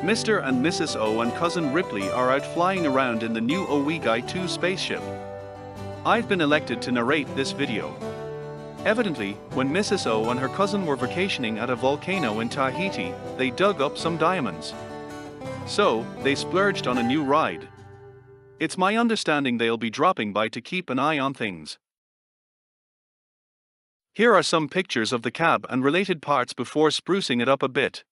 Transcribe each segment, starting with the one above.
Mr. and Mrs. O and cousin Ripley are out flying around in the new Owegai 2 spaceship. I've been elected to narrate this video. Evidently, when Mrs. O and her cousin were vacationing at a volcano in Tahiti, they dug up some diamonds. So, they splurged on a new ride. It's my understanding they'll be dropping by to keep an eye on things. Here are some pictures of the cab and related parts before sprucing it up a bit.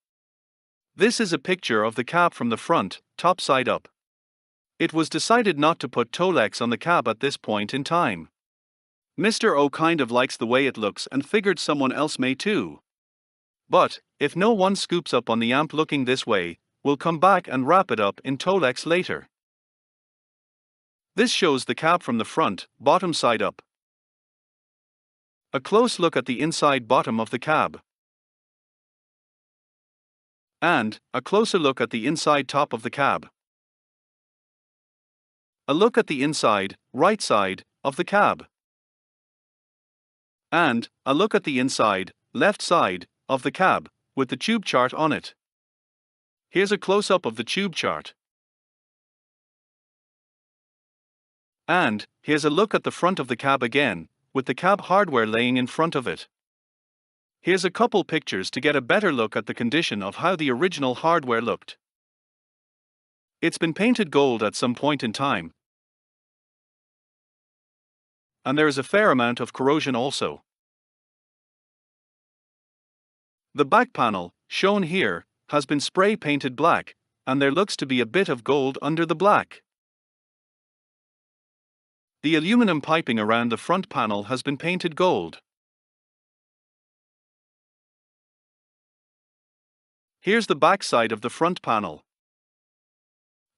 This is a picture of the cab from the front, top side up. It was decided not to put Tolex on the cab at this point in time. Mr. O kind of likes the way it looks and figured someone else may too. But, if no one scoops up on the amp looking this way, we'll come back and wrap it up in Tolex later. This shows the cab from the front, bottom side up. A close look at the inside bottom of the cab. And a closer look at the inside top of the cab. A look at the inside, right side, of the cab. And a look at the inside, left side, of the cab, with the tube chart on it. Here's a close-up of the tube chart. And here's a look at the front of the cab again, with the cab hardware laying in front of it. Here's a couple pictures to get a better look at the condition of how the original hardware looked. It's been painted gold at some point in time, and there is a fair amount of corrosion also. The back panel, shown here, has been spray painted black, and there looks to be a bit of gold under the black. The aluminum piping around the front panel has been painted gold. Here's the back side of the front panel.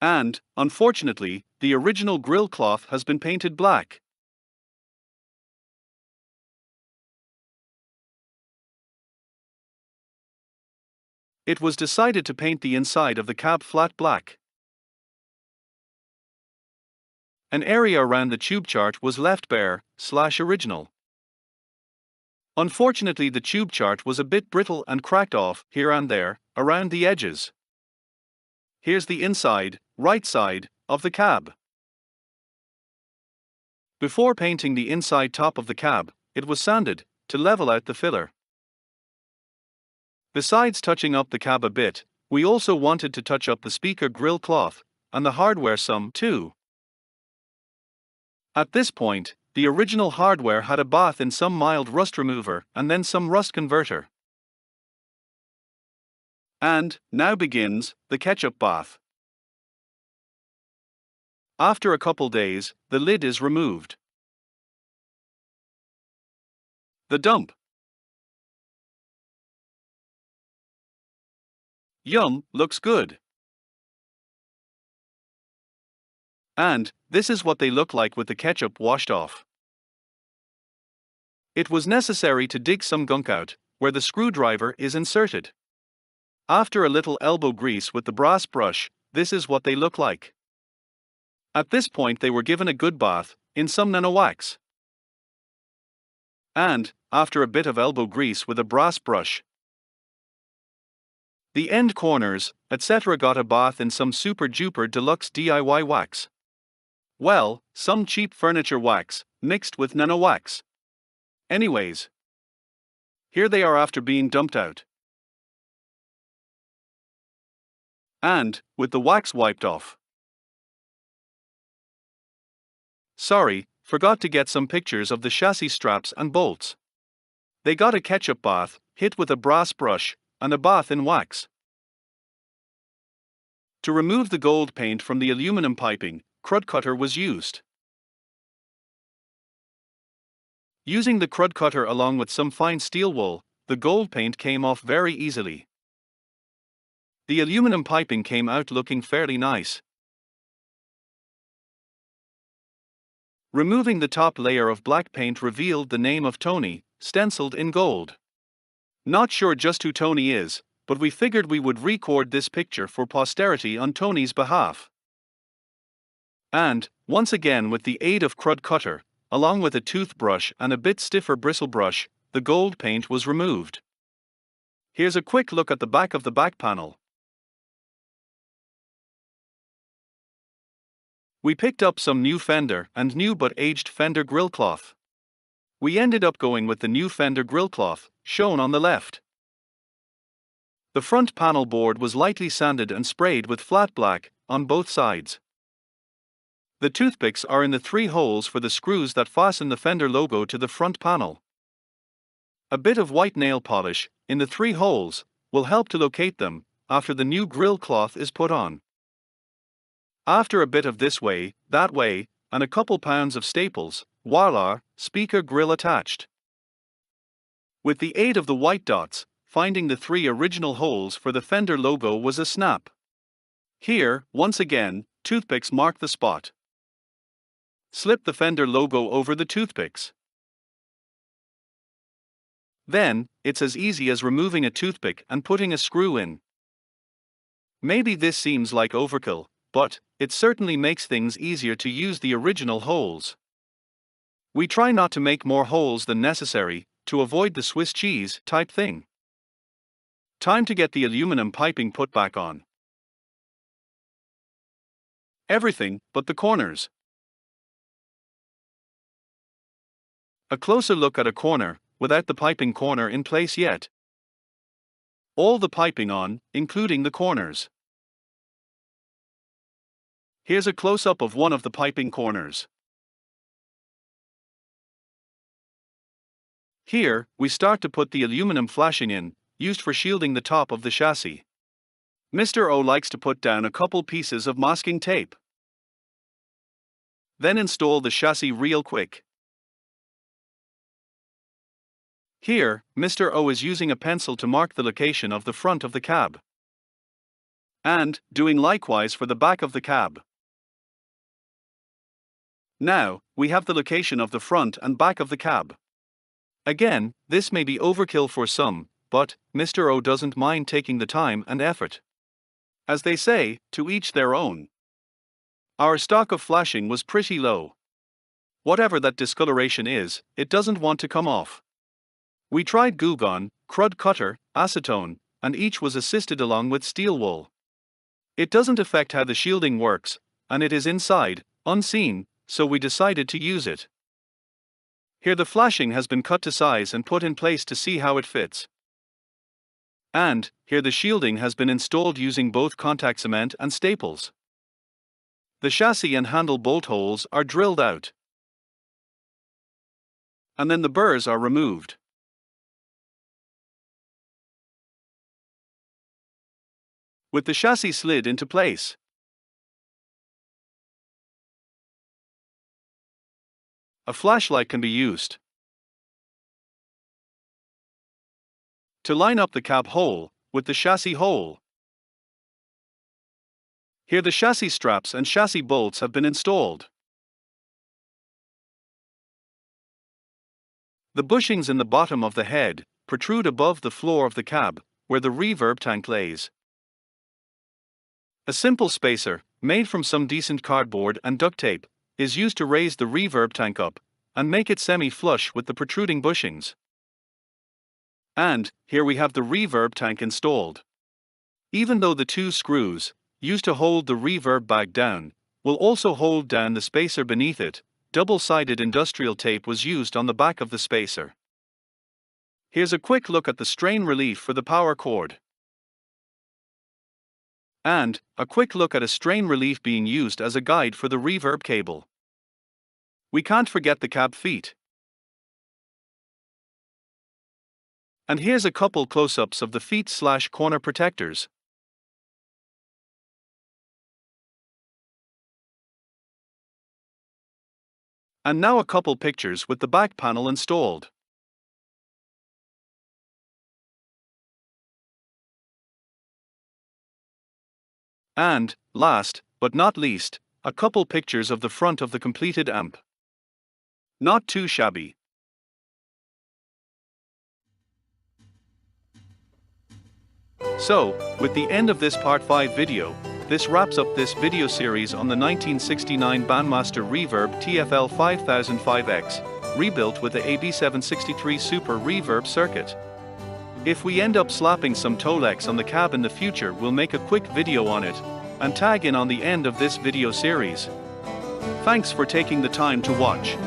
And, unfortunately, the original grille cloth has been painted black. It was decided to paint the inside of the cab flat black. An area around the tube chart was left bare/original. Unfortunately, the tube chart was a bit brittle and cracked off here and there, around the edges. Here's the inside, right side, of the cab. Before painting the inside top of the cab, it was sanded, to level out the filler. Besides touching up the cab a bit, we also wanted to touch up the speaker grille cloth, and the hardware some too. At this point, the original hardware had a bath in some mild rust remover and then some rust converter. And now begins the ketchup bath. After a couple days, the lid is removed. The dump. Yum, looks good. And this is what they look like with the ketchup washed off. It was necessary to dig some gunk out, where the screwdriver is inserted. After a little elbow grease with the brass brush, this is what they look like. At this point they were given a good bath, in some nano wax. And, after a bit of elbow grease with a brass brush, the end corners, etc. got a bath in some super duper deluxe DIY wax. Well, some cheap furniture wax, mixed with nano wax. Anyways, here they are after being dumped out. And, with the wax wiped off. Sorry, forgot to get some pictures of the chassis straps and bolts. They got a ketchup bath, hit with a brass brush, and a bath in wax. To remove the gold paint from the aluminum piping, crud cutter was used. Using the crud cutter along with some fine steel wool, the gold paint came off very easily. The aluminum piping came out looking fairly nice. Removing the top layer of black paint revealed the name of Tony, stenciled in gold. Not sure just who Tony is, but we figured we would record this picture for posterity on Tony's behalf. And, once again with the aid of crud cutter, along with a toothbrush and a bit stiffer bristle brush, the gold paint was removed. Here's a quick look at the back of the back panel. We picked up some new fender and new but aged fender grill cloth. We ended up going with the new fender grill cloth, shown on the left. The front panel board was lightly sanded and sprayed with flat black on both sides. The toothpicks are in the 3 holes for the screws that fasten the fender logo to the front panel. A bit of white nail polish in the 3 holes will help to locate them after the new grill cloth is put on. After a bit of this way, that way, and a couple pounds of staples, voila, speaker grill attached. With the aid of the white dots, finding the 3 original holes for the fender logo was a snap. Here, once again, toothpicks mark the spot. Slip the fender logo over the toothpicks. Then, it's as easy as removing a toothpick and putting a screw in. Maybe this seems like overkill, but it certainly makes things easier to use the original holes. We try not to make more holes than necessary to avoid the Swiss cheese type thing. Time to get the aluminum piping put back on. Everything but the corners. A closer look at a corner, without the piping corner in place yet. All the piping on, including the corners. Here's a close-up of one of the piping corners. Here, we start to put the aluminum flashing in, used for shielding the top of the chassis. Mr. O likes to put down a couple pieces of masking tape. Then install the chassis real quick. Here, Mr. O is using a pencil to mark the location of the front of the cab. And, doing likewise for the back of the cab. Now, we have the location of the front and back of the cab. Again, this may be overkill for some, but Mr. O doesn't mind taking the time and effort. As they say, to each their own. Our stock of flashing was pretty low. Whatever that discoloration is, it doesn't want to come off. We tried Goo Gone, Crud Cutter, Acetone, and each was assisted along with steel wool. It doesn't affect how the shielding works, and it is inside, unseen, so we decided to use it. Here the flashing has been cut to size and put in place to see how it fits. And, here the shielding has been installed using both contact cement and staples. The chassis and handle bolt holes are drilled out. And then the burrs are removed. With the chassis slid into place. A flashlight can be used to line up the cab hole with the chassis hole. Here the chassis straps and chassis bolts have been installed. The bushings in the bottom of the head protrude above the floor of the cab, where the reverb tank lays. A simple spacer, made from some decent cardboard and duct tape, is used to raise the reverb tank up and make it semi-flush with the protruding bushings. And, here we have the reverb tank installed. Even though the 2 screws, used to hold the reverb bag down, will also hold down the spacer beneath it, double-sided industrial tape was used on the back of the spacer. Here's a quick look at the strain relief for the power cord. And, a quick look at a strain relief being used as a guide for the reverb cable. We can't forget the cab feet. And here's a couple close-ups of the feet/corner protectors. And now a couple pictures with the back panel installed. And, last, but not least, a couple pictures of the front of the completed amp. Not too shabby. So, with the end of this part 5 video, this wraps up this video series on the 1969 Bandmaster Reverb TFL 5005X, rebuilt with the Ab763 Super Reverb Circuit. If we end up slapping some Tolex on the cab in the future, we'll make a quick video on it, and tag in on the end of this video series. Thanks for taking the time to watch.